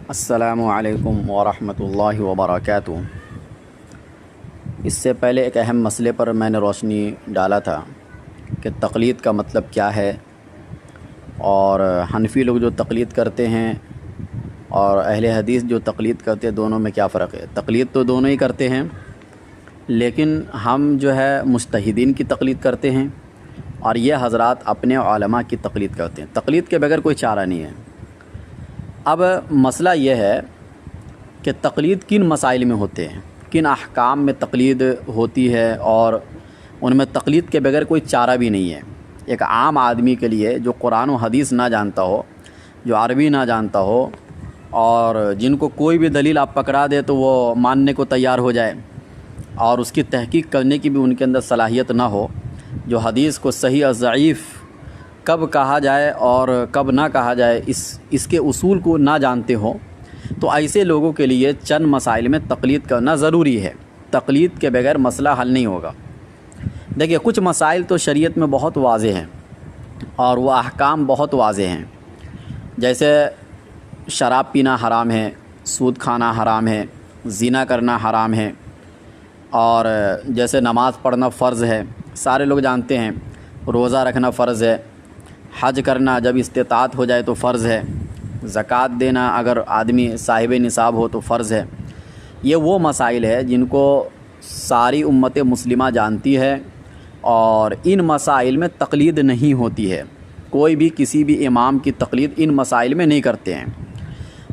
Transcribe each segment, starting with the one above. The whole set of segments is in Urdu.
السلام علیکم ورحمۃ اللہ وبرکاتہ۔ اس سے پہلے ایک اہم مسئلے پر میں نے روشنی ڈالا تھا کہ تقلید کا مطلب کیا ہے، اور حنفی لوگ جو تقلید کرتے ہیں اور اہل حدیث جو تقلید کرتے ہیں دونوں میں کیا فرق ہے۔ تقلید تو دونوں ہی کرتے ہیں، لیکن ہم جو ہے مجتہدین کی تقلید کرتے ہیں اور یہ حضرات اپنے علماء کی تقلید کرتے ہیں۔ تقلید کے بغیر کوئی چارہ نہیں ہے۔ اب مسئلہ یہ ہے کہ تقلید کن مسائل میں ہوتے ہیں، کن احکام میں تقلید ہوتی ہے، اور ان میں تقلید کے بغیر کوئی چارہ بھی نہیں ہے۔ ایک عام آدمی کے لیے جو قرآن و حدیث نہ جانتا ہو، جو عربی نہ جانتا ہو، اور جن کو کوئی بھی دلیل آپ پکڑا دے تو وہ ماننے کو تیار ہو جائے، اور اس کی تحقیق کرنے کی بھی ان کے اندر صلاحیت نہ ہو، جو حدیث کو صحیح اور ضعیف کب کہا جائے اور کب نہ کہا جائے اس کے اصول کو نہ جانتے ہو، تو ایسے لوگوں کے لیے چند مسائل میں تقلید کرنا ضروری ہے۔ تقلید کے بغیر مسئلہ حل نہیں ہوگا۔ دیکھیے، کچھ مسائل تو شریعت میں بہت واضح ہیں اور وہ احکام بہت واضح ہیں، جیسے شراب پینا حرام ہے، سود کھانا حرام ہے، زنا کرنا حرام ہے، اور جیسے نماز پڑھنا فرض ہے، سارے لوگ جانتے ہیں، روزہ رکھنا فرض ہے، حج کرنا جب استطاعت ہو جائے تو فرض ہے، زکوٰۃ دینا اگر آدمی صاحب نصاب ہو تو فرض ہے۔ یہ وہ مسائل ہے جن کو ساری امت مسلمہ جانتی ہے، اور ان مسائل میں تقلید نہیں ہوتی ہے۔ کوئی بھی کسی بھی امام کی تقلید ان مسائل میں نہیں کرتے ہیں۔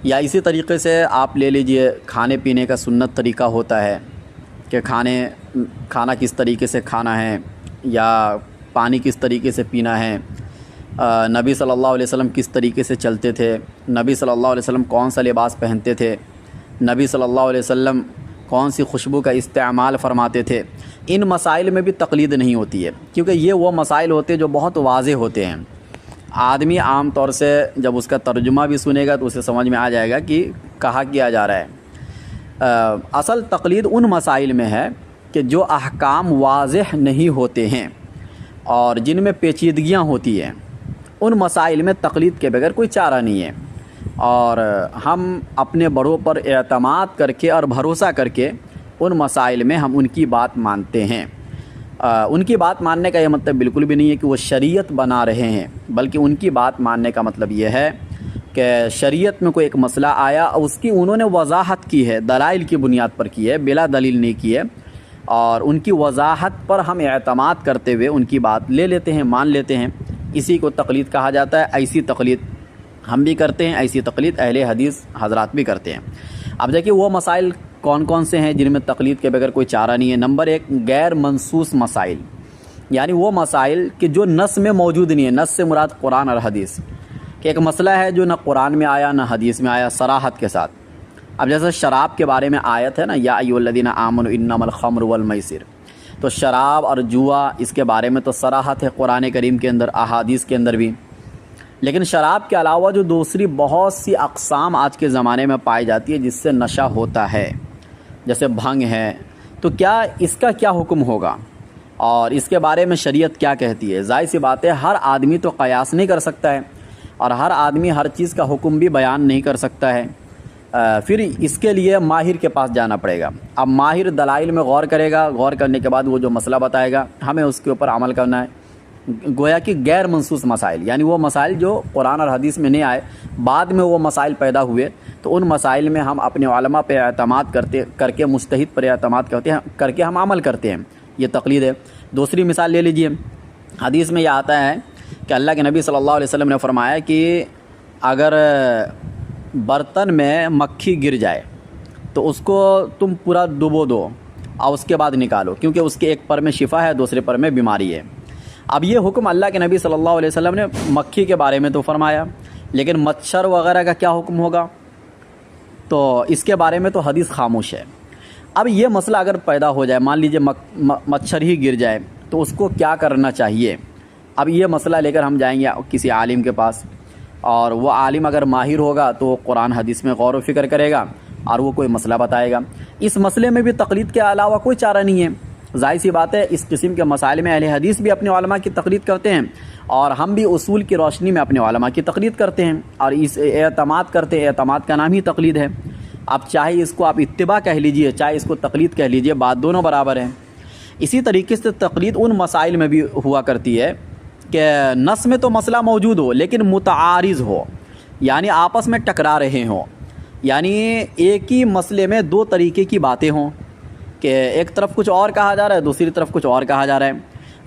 یا اسی طریقے سے آپ لے لیجئے، کھانے پینے کا سنت طریقہ ہوتا ہے کہ کھانا کس طریقے سے کھانا ہے، یا پانی کس طریقے سے پینا ہے، نبی صلی اللہ علیہ وسلم کس طریقے سے چلتے تھے، نبی صلی اللہ علیہ وسلم کون سا لباس پہنتے تھے، نبی صلی اللہ علیہ وسلم کون سی خوشبو کا استعمال فرماتے تھے۔ ان مسائل میں بھی تقلید نہیں ہوتی ہے، کیونکہ یہ وہ مسائل ہوتے ہیں جو بہت واضح ہوتے ہیں۔ آدمی عام طور سے جب اس کا ترجمہ بھی سنے گا تو اسے سمجھ میں آ جائے گا کہ کہا کیا جا رہا ہے۔ اصل تقلید ان مسائل میں ہے کہ جو احکام واضح نہیں ہوتے ہیں اور جن میں پیچیدگیاں ہوتی ہیں، ان مسائل میں تقلید کے بغیر کوئی چارہ نہیں ہے، اور ہم اپنے بڑوں پر اعتماد کر کے اور بھروسہ کر کے ان مسائل میں ہم ان کی بات مانتے ہیں۔ ان کی بات ماننے کا یہ مطلب بالکل بھی نہیں ہے کہ وہ شریعت بنا رہے ہیں، بلکہ ان کی بات ماننے کا مطلب یہ ہے کہ شریعت میں کوئی ایک مسئلہ آیا اور اس کی انہوں نے وضاحت کی ہے، دلائل کی بنیاد پر کی ہے، بلا دلیل نہیں کی ہے، اور ان کی وضاحت پر ہم اعتماد کرتے ہوئے ان کی بات لے لیتے ہیں، مان لیتے ہیں۔ اسی کو تقلید کہا جاتا ہے۔ ایسی تقلید ہم بھی کرتے ہیں، ایسی تقلید اہل حدیث حضرات بھی کرتے ہیں۔ اب دیکھیے، وہ مسائل کون کون سے ہیں جن میں تقلید کے بغیر کوئی چارہ نہیں ہے۔ نمبر 1، غیر منصوص مسائل، یعنی وہ مسائل کہ جو نص میں موجود نہیں ہے۔ نص سے مراد قرآن اور حدیث، کہ ایک مسئلہ ہے جو نہ قرآن میں آیا نہ حدیث میں آیا صراحت کے ساتھ۔ اب جیسے شراب کے بارے میں آیت ہے نا، یا ایھا الذین آمنوا انما الخمر والمیسر، تو شراب اور جوا اس کے بارے میں تو صراحت ہے قرآن کریم کے اندر، احادیث کے اندر بھی۔ لیکن شراب کے علاوہ جو دوسری بہت سی اقسام آج کے زمانے میں پائی جاتی ہے جس سے نشہ ہوتا ہے، جیسے بھنگ ہے، تو کیا اس کا کیا حکم ہوگا، اور اس کے بارے میں شریعت کیا کہتی ہے؟ ظاہر سی بات ہے، ہر آدمی تو قیاس نہیں کر سکتا ہے، اور ہر آدمی ہر چیز کا حکم بھی بیان نہیں کر سکتا ہے۔ پھر اس کے لیے ماہر کے پاس جانا پڑے گا۔ اب ماہر دلائل میں غور کرے گا، غور کرنے کے بعد وہ جو مسئلہ بتائے گا ہمیں اس کے اوپر عمل کرنا ہے۔ گویا کہ غیر منصوص مسائل، یعنی وہ مسائل جو قرآن اور حدیث میں نہیں آئے، بعد میں وہ مسائل پیدا ہوئے، تو ان مسائل میں ہم اپنے علماء پہ اعتماد کر کے مجتہد پر اعتماد کر کے ہم عمل کرتے ہیں۔ یہ تقلید ہے۔ دوسری مثال لے لیجئے، حدیث میں یہ آتا ہے کہ اللہ کے نبی صلی اللہ علیہ وسلم نے فرمایا کہ اگر برتن میں مکھی گر جائے تو اس کو تم پورا ڈبو دو اور اس کے بعد نکالو، کیونکہ اس کے ایک پر میں شفا ہے، دوسرے پر میں بیماری ہے۔ اب یہ حکم اللہ کے نبی صلی اللہ علیہ وسلم نے مکھی کے بارے میں تو فرمایا، لیکن مچھر وغیرہ کا کیا حکم ہوگا؟ تو اس کے بارے میں تو حدیث خاموش ہے۔ اب یہ مسئلہ اگر پیدا ہو جائے، مان لیجئے مچھر ہی گر جائے، تو اس کو کیا کرنا چاہیے؟ اب یہ مسئلہ لے کر ہم جائیں گے کسی عالم کے پاس، اور وہ عالم اگر ماہر ہوگا تو وہ قرآن حدیث میں غور و فکر کرے گا اور وہ کوئی مسئلہ بتائے گا۔ اس مسئلے میں بھی تقلید کے علاوہ کوئی چارہ نہیں ہے۔ ظاہر سی بات ہے اس قسم کے مسائل میں اہل حدیث بھی اپنے علماء کی تقلید کرتے ہیں، اور ہم بھی اصول کی روشنی میں اپنے علماء کی تقلید کرتے ہیں، اور اس اعتماد کرتے ہیں۔ اعتماد کا نام ہی تقلید ہے۔ اب چاہے اس کو آپ اتباع کہہ لیجئے، چاہے اس کو تقلید کہہ لیجئے، بات دونوں برابر ہیں۔ اسی طریقے سے تقلید ان مسائل میں بھی ہوا کرتی ہے کہ نص میں تو مسئلہ موجود ہو لیکن متعارض ہو، یعنی آپس میں ٹکرا رہے ہوں، یعنی ایک ہی مسئلے میں دو طریقے کی باتیں ہوں کہ ایک طرف کچھ اور کہا جا رہا ہے، دوسری طرف کچھ اور کہا جا رہا ہے۔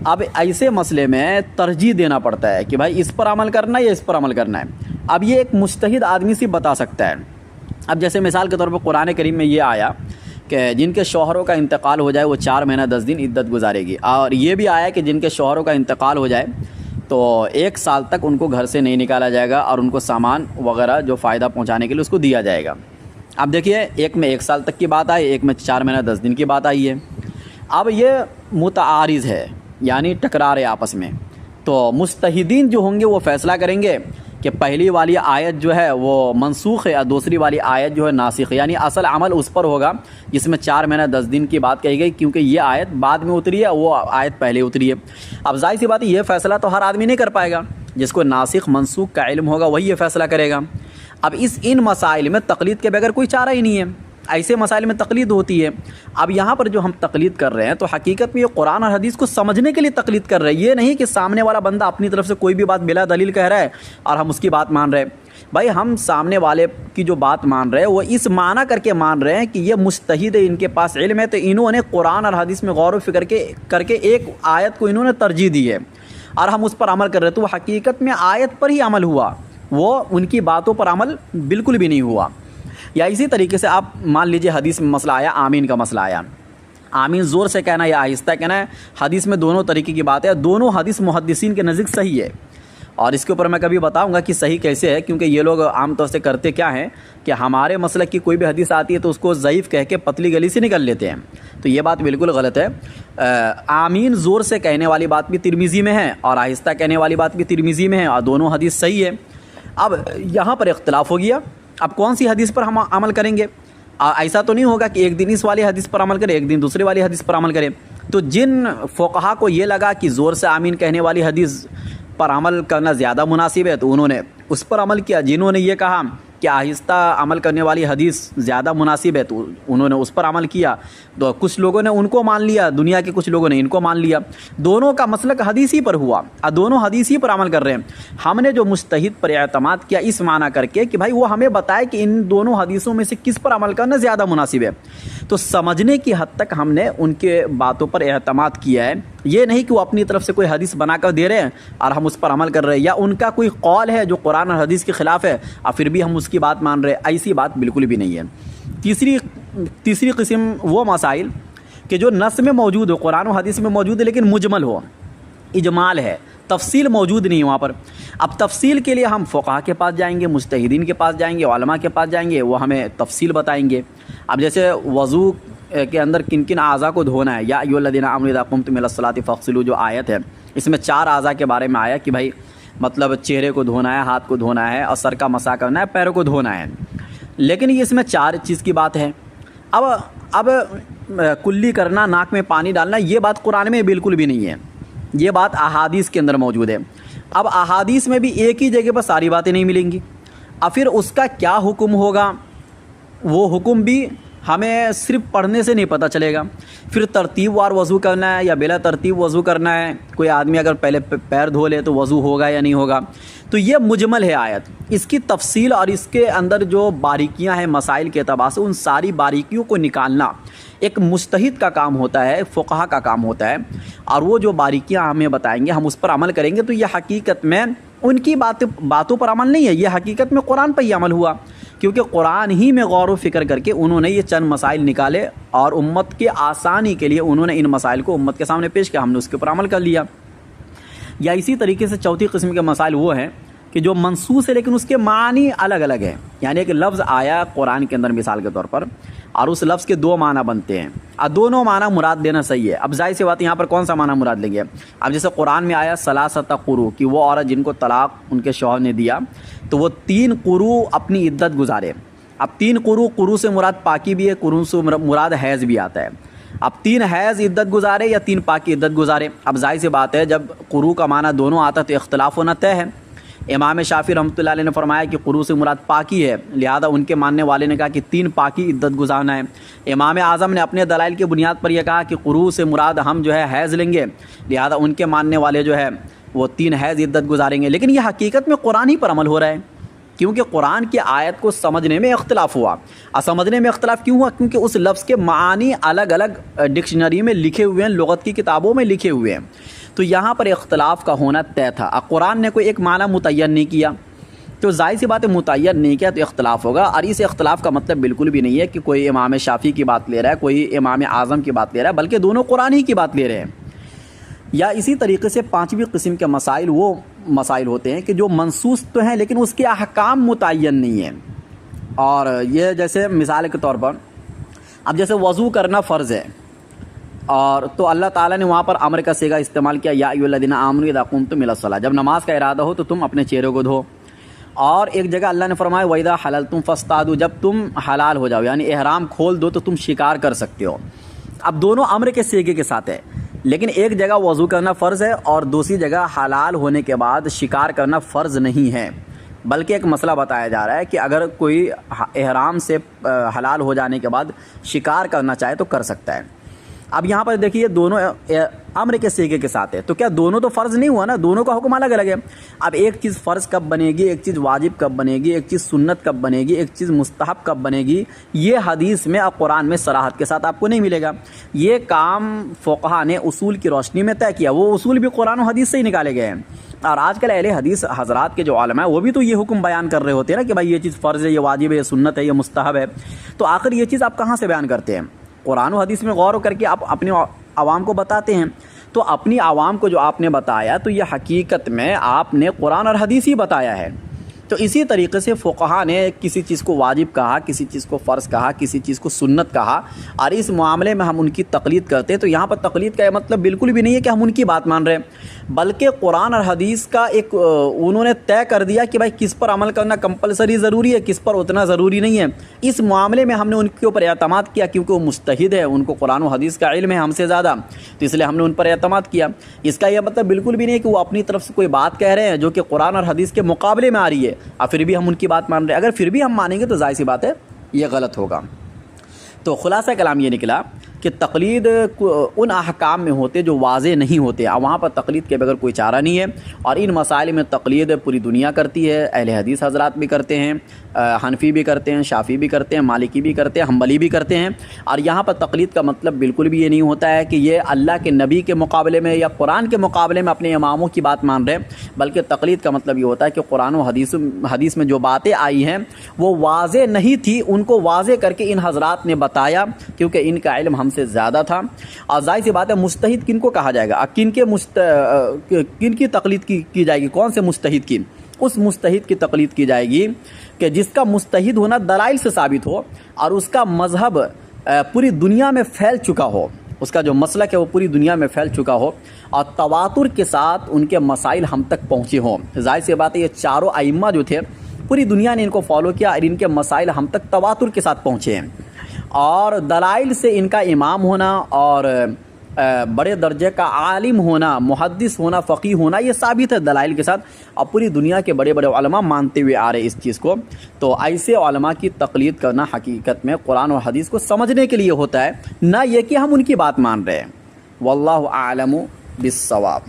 اب ایسے مسئلے میں ترجیح دینا پڑتا ہے کہ بھائی اس پر عمل کرنا ہے یا اس پر عمل کرنا ہے۔ اب یہ ایک مجتہد آدمی سے بتا سکتا ہے۔ اب جیسے مثال کے طور پر قرآن کریم میں یہ آیا کہ جن کے شوہروں کا انتقال ہو جائے وہ 4 مہینہ 10 دن عدت گزارے گی، اور یہ بھی آیا کہ جن کے شوہروں کا انتقال ہو جائے تو 1 سال تک ان کو گھر سے نہیں نکالا جائے گا، اور ان کو سامان وغیرہ جو فائدہ پہنچانے کے لیے اس کو دیا جائے گا۔ اب دیکھیے ایک میں 1 سال تک کی بات آئی، ایک میں 4 مہینہ 10 دن کی بات آئی ہے۔ اب یہ متعارض ہے، یعنی ٹکرا رہے آپس میں، تو مجتہدین جو ہوں گے وہ فیصلہ کریں گے کہ پہلی والی آیت جو ہے وہ منسوخ ہے اور دوسری والی آیت جو ہے ناسخ ہے، یعنی اصل عمل اس پر ہوگا جس میں 4 مہینہ 10 دن کی بات کہی گئی، کیونکہ یہ آیت بعد میں اتری ہے، وہ آیت پہلے اتری ہے۔ اب ظاہر سی بات ہے یہ فیصلہ تو ہر آدمی نہیں کر پائے گا، جس کو ناسخ منسوخ کا علم ہوگا وہی یہ فیصلہ کرے گا۔ اب ان مسائل میں تقلید کے بغیر کوئی چارہ ہی نہیں ہے، ایسے مسائل میں تقلید ہوتی ہے۔ اب یہاں پر جو ہم تقلید کر رہے ہیں تو حقیقت میں یہ قرآن اور حدیث کو سمجھنے کے لیے تقلید کر رہے ہیں، یہ نہیں کہ سامنے والا بندہ اپنی طرف سے کوئی بھی بات بلا دلیل کہہ رہا ہے اور ہم اس کی بات مان رہے ہیں۔ بھائی ہم سامنے والے کی جو بات مان رہے ہیں وہ اس معنی کر کے مان رہے ہیں کہ یہ مجتہد ہے، ان کے پاس علم ہے، تو انہوں نے قرآن اور حدیث میں غور و فکر کر کے ایک آیت کو انہوں نے ترجیح دی ہے اور ہم اس پر عمل کر رہے ہیں، تو وہ حقیقت میں آیت پر ہی عمل ہوا، وہ ان کی باتوں پر عمل بالکل بھی نہیں ہوا۔ یا اسی طریقے سے آپ مان لیجئے حدیث میں مسئلہ آیا، آمین کا مسئلہ آیا، آمین زور سے کہنا یا آہستہ کہنا ہے، حدیث میں دونوں طریقے کی بات ہے، دونوں حدیث محدثین کے نزدیک صحیح ہے، اور اس کے اوپر میں کبھی بتاؤں گا کہ صحیح کیسے ہے، کیونکہ یہ لوگ عام طور سے کرتے کیا ہیں کہ ہمارے مسلک کی کوئی بھی حدیث آتی ہے تو اس کو ضعیف کہہ کے پتلی گلی سے نکل لیتے ہیں، تو یہ بات بالکل غلط ہے۔ آمین زور سے کہنے والی بات بھی ترمذی میں ہے اور آہستہ کہنے والی بات بھی ترمذی میں ہے، اور دونوں حدیث صحیح ہے۔ اب یہاں پر اختلاف ہو گیا، اب کون سی حدیث پر ہم عمل کریں گے؟ ایسا تو نہیں ہوگا کہ ایک دن اس والی حدیث پر عمل کریں، ایک دن دوسری والی حدیث پر عمل کریں۔ تو جن فقہا کو یہ لگا کہ زور سے آمین کہنے والی حدیث پر عمل کرنا زیادہ مناسب ہے تو انہوں نے اس پر عمل کیا، جنہوں نے یہ کہا کہ آہستہ عمل کرنے والی حدیث زیادہ مناسب ہے تو انہوں نے اس پر عمل کیا، تو کچھ لوگوں نے ان کو مان لیا، دنیا کے کچھ لوگوں نے ان کو مان لیا، دونوں کا مسلک حدیث ہی پر ہوا اور دونوں حدیث ہی پر عمل کر رہے ہیں۔ ہم نے جو مجتہد پر اعتماد کیا اس معنی کر کے کہ بھائی وہ ہمیں بتائے کہ ان دونوں حدیثوں میں سے کس پر عمل کرنا زیادہ مناسب ہے، تو سمجھنے کی حد تک ہم نے ان کے باتوں پر اعتماد کیا ہے، یہ نہیں کہ وہ اپنی طرف سے کوئی حدیث بنا کر دے رہے ہیں اور ہم اس پر عمل کر رہے ہیں، یا ان کا کوئی قول ہے جو قرآن اور حدیث کے خلاف ہے اور پھر بھی ہم اس کی بات مان رہے ہیں، ایسی بات بالکل بھی نہیں ہے۔ تیسری قسم وہ مسائل کہ جو نص میں موجود ہو، قرآن و حدیث میں موجود ہے لیکن مجمل ہو، اجمال ہے، تفصیل موجود نہیں وہاں پر۔ اب تفصیل کے لیے ہم فقہا کے پاس جائیں گے، مجتہدین کے پاس جائیں گے، علماء کے پاس جائیں گے، وہ ہمیں تفصیل بتائیں گے۔ اب جیسے وضو کے اندر کن کن اعضاء کو دھونا ہے، یا ایھا الذین آمنوا اذا قمتم الی الصلاۃ فاغسلوا جو آیت ہے، اس میں 4 اعضاء کے بارے میں آیا کہ بھائی مطلب چہرے کو دھونا ہے، ہاتھ کو دھونا ہے، اور سر کا مسح کرنا ہے، پیروں کو دھونا ہے، لیکن یہ اس میں 4 چیز کی بات ہے۔ اب کلی کرنا، ناک میں پانی ڈالنا، یہ بات قرآن میں بالکل بھی نہیں ہے، یہ بات احادیث کے اندر موجود ہے۔ اب احادیث میں بھی ایک ہی جگہ پر ساری باتیں نہیں ملیں گی، اب پھر اس کا کیا حکم ہوگا، وہ حکم بھی ہمیں صرف پڑھنے سے نہیں پتہ چلے گا۔ پھر ترتیب وار وضو کرنا ہے یا بلا ترتیب وضو کرنا ہے، کوئی آدمی اگر پہلے پیر دھو لے تو وضو ہوگا یا نہیں ہوگا، تو یہ مجمل ہے آیت، اس کی تفصیل اور اس کے اندر جو باریکیاں ہیں مسائل کے اعتبار سے، ان ساری باریکیوں کو نکالنا ایک مجتہد کا کام ہوتا ہے، فقہا کا کام ہوتا ہے، اور وہ جو باریکیاں ہمیں بتائیں گے ہم اس پر عمل کریں گے، تو یہ حقیقت میں ان کی باتوں پر عمل نہیں ہے، یہ حقیقت میں قرآن پر ہی عمل ہوا، کیونکہ قرآن ہی میں غور و فکر کر کے انہوں نے یہ چند مسائل نکالے اور امت کے آسانی کے لیے انہوں نے ان مسائل کو امت کے سامنے پیش کیا، ہم نے اس کے اوپر عمل کر لیا۔ یا اسی طریقے سے چوتھی قسم کے مسائل وہ ہیں کہ جو منصوص ہے لیکن اس کے معنی الگ الگ ہیں، یعنی ایک لفظ آیا قرآن کے اندر مثال کے طور پر اور اس لفظ کے 2 معنی بنتے ہیں اور دونوں معنی مراد لینا صحیح ہے۔ اب ظاہر سی بات یہاں پر کون سا معنی مراد لیں گے؟ اب جیسے قرآن میں آیا ثلاثۃ قروء کہ وہ عورت جن کو طلاق ان کے شوہر نے دیا تو وہ 3 قروء اپنی عدت گزارے۔ اب 3 قروء سے مراد پاکی بھی ہے، قروء سے مراد حیض بھی آتا ہے۔ اب 3 حیض عدت گزارے یا 3 پاک کی عدت گزارے؟ اب ظاہر سی بات ہے جب قروء کا معنی دونوں آتا تو اختلاف ہونا طے ہے۔ امام شافعی رحمۃ اللہ علیہ نے فرمایا کہ قروء سے مراد پاکی ہے، لہذا ان کے ماننے والے نے کہا کہ 3 پاکی عدت گزارنا ہے۔ امام اعظم نے اپنے دلائل کی بنیاد پر یہ کہا کہ قروء سے مراد ہم جو ہے حیض لیں گے، لہذا ان کے ماننے والے جو ہے وہ 3 حیض عدت گزاریں گے۔ لیکن یہ حقیقت میں قرآن ہی پر عمل ہو رہا ہے، کیونکہ قرآن کی آیت کو سمجھنے میں اختلاف ہوا۔ سمجھنے میں اختلاف کیوں ہوا؟ کیونکہ اس لفظ کے معانی الگ الگ ڈکشنری میں لکھے ہوئے ہیں، لغت کی کتابوں میں لکھے ہوئے ہیں، تو یہاں پر اختلاف کا ہونا طے تھا۔ اب قرآن نے کوئی ایک معنی متعین نہیں کیا، تو ظاہر سی بات ہے متعین نہیں کیا تو اختلاف ہوگا۔ اور اس اختلاف کا مطلب بالکل بھی نہیں ہے کہ کوئی امام شافعی کی بات لے رہا ہے، کوئی امام اعظم کی بات لے رہا ہے، بلکہ دونوں قرآن ہی کی بات لے رہے ہیں۔ یا اسی طریقے سے 5ویں قسم کے مسائل وہ مسائل ہوتے ہیں کہ جو منصوص تو ہیں لیکن اس کے احکام متعین نہیں ہیں۔ اور یہ جیسے مثال کے طور پر اب جیسے وضو کرنا فرض ہے، اور تو اللہ تعالیٰ نے وہاں پر امر کا صیغہ استعمال کیا، یا ایھا الذین آمنوا اذا قمتم الی الصلاۃ، جب نماز کا ارادہ ہو تو تم اپنے چہرے کو دھو۔ اور ایک جگہ اللہ نے فرمایا وَإِذَا حَلَلْتُمْ فَاصْطَادُوا، جب تم حلال ہو جاؤ یعنی احرام کھول دو تو تم شکار کر سکتے ہو۔ اب دونوں امر کے صیغے کے ساتھ ہے، لیکن ایک جگہ وضو کرنا فرض ہے اور دوسری جگہ حلال ہونے کے بعد شکار کرنا فرض نہیں ہے، بلکہ ایک مسئلہ بتایا جا رہا ہے کہ اگر کوئی احرام سے حلال ہو جانے کے بعد شکار کرنا چاہے تو کر سکتا ہے۔ اب یہاں پر دیکھیے دونوں امر کے صیغے کے ساتھ ہے، تو کیا دونوں تو فرض نہیں ہوا نا، دونوں کا حکم الگ الگ ہے۔ اب ایک چیز فرض کب بنے گی، ایک چیز واجب کب بنے گی، ایک چیز سنت کب بنے گی، ایک چیز مستحب کب بنے گی، یہ حدیث میں اور قرآن میں صراحت کے ساتھ آپ کو نہیں ملے گا۔ یہ کام فقہا نے اصول کی روشنی میں طے کیا، وہ اصول بھی قرآن و حدیث سے ہی نکالے گئے ہیں۔ اور آج کل اہل حدیث حضرات کے جو علماء ہیں وہ بھی تو یہ حکم بیان کر رہے ہوتے ہیں نا کہ بھائی یہ چیز فرض ہے، یہ واجب ہے، یہ سنت ہے، یہ مستحب ہے، تو آخر یہ چیز آپ کہاں سے بیان کرتے ہیں؟ قرآن و حدیث میں غور کر کے آپ اپنے عوام کو بتاتے ہیں۔ تو اپنی عوام کو جو آپ نے بتایا تو یہ حقیقت میں آپ نے قرآن اور حدیث ہی بتایا ہے۔ تو اسی طریقے سے فقہا نے کسی چیز کو واجب کہا، کسی چیز کو فرض کہا، کسی چیز کو سنت کہا، اور اس معاملے میں ہم ان کی تقلید کرتے ہیں۔ تو یہاں پر تقلید کا یہ مطلب بالکل بھی نہیں ہے کہ ہم ان کی بات مان رہے ہیں، بلکہ قرآن اور حدیث کا ایک انہوں نے طے کر دیا کہ بھائی کس پر عمل کرنا کمپلسری ضروری ہے، کس پر اتنا ضروری نہیں ہے۔ اس معاملے میں ہم نے ان کے اوپر اعتماد کیا کیونکہ وہ مجتہد ہے، ان کو قرآن و حدیث کا علم ہے ہم سے زیادہ، تو اس لیے ہم نے ان پر اعتماد کیا۔ اس کا یہ مطلب بالکل بھی نہیں ہے کہ وہ اپنی طرف سے کوئی بات کہہ رہے ہیں جو کہ قرآن اور حدیث کے مقابلے میں آ رہی ہے اور پھر بھی ہم ان کی بات مان رہے ہیں۔ اگر پھر بھی ہم مانیں گے تو ظاہر سی بات ہے یہ غلط ہوگا۔ تو خلاصہ کلام یہ نکلا کہ تقلید ان احکام میں ہوتے جو واضح نہیں ہوتے، اور وہاں پر تقلید کے بغیر کوئی چارہ نہیں ہے۔ اور ان مسائل میں تقلید پوری دنیا کرتی ہے، اہل حدیث حضرات بھی کرتے ہیں، حنفی بھی کرتے ہیں، شافعی بھی کرتے ہیں، مالکی بھی کرتے ہیں، حنبلی بھی کرتے ہیں۔ اور یہاں پر تقلید کا مطلب بالکل بھی یہ نہیں ہوتا ہے کہ یہ اللہ کے نبی کے مقابلے میں یا قرآن کے مقابلے میں اپنے اماموں کی بات مان رہے ہیں، بلکہ تقلید کا مطلب یہ ہوتا ہے کہ قرآن و حدیث میں جو باتیں آئی ہیں وہ واضح نہیں تھی، ان کو واضح کر کے ان حضرات نے بتایا کیونکہ ان کا علم ہم سے زیادہ تھا۔ اور ظاہر سی بات ہے مجتہد کن کو کہا جائے گا، کن کی تقلید کی جائے گی، کون سے مجتہد کی؟ اس مجتہد کی تقلید کی جائے گی کہ جس کا مجتہد ہونا دلائل سے ثابت ہو اور اس کا مذہب پوری دنیا میں پھیل چکا ہو، اس کا جو مسلک ہے وہ پوری دنیا میں پھیل چکا ہو اور تواتر کے ساتھ ان کے مسائل ہم تک پہنچے ہوں۔ ظاہر سی بات ہے یہ چاروں ائمہ جو تھے پوری دنیا نے ان کو فالو کیا اور ان کے مسائل ہم تک تواتر کے ساتھ پہنچے ہیں، اور دلائل سے ان کا امام ہونا اور بڑے درجے کا عالم ہونا، محدث ہونا، فقیہ ہونا یہ ثابت ہے دلائل کے ساتھ، اور پوری دنیا کے بڑے بڑے علماء مانتے ہوئے آ رہے اس چیز کو۔ تو ایسے علماء کی تقلید کرنا حقیقت میں قرآن و حدیث کو سمجھنے کے لیے ہوتا ہے، نہ یہ کہ ہم ان کی بات مان رہے ہیں۔ واللہ اعلم بالصواب۔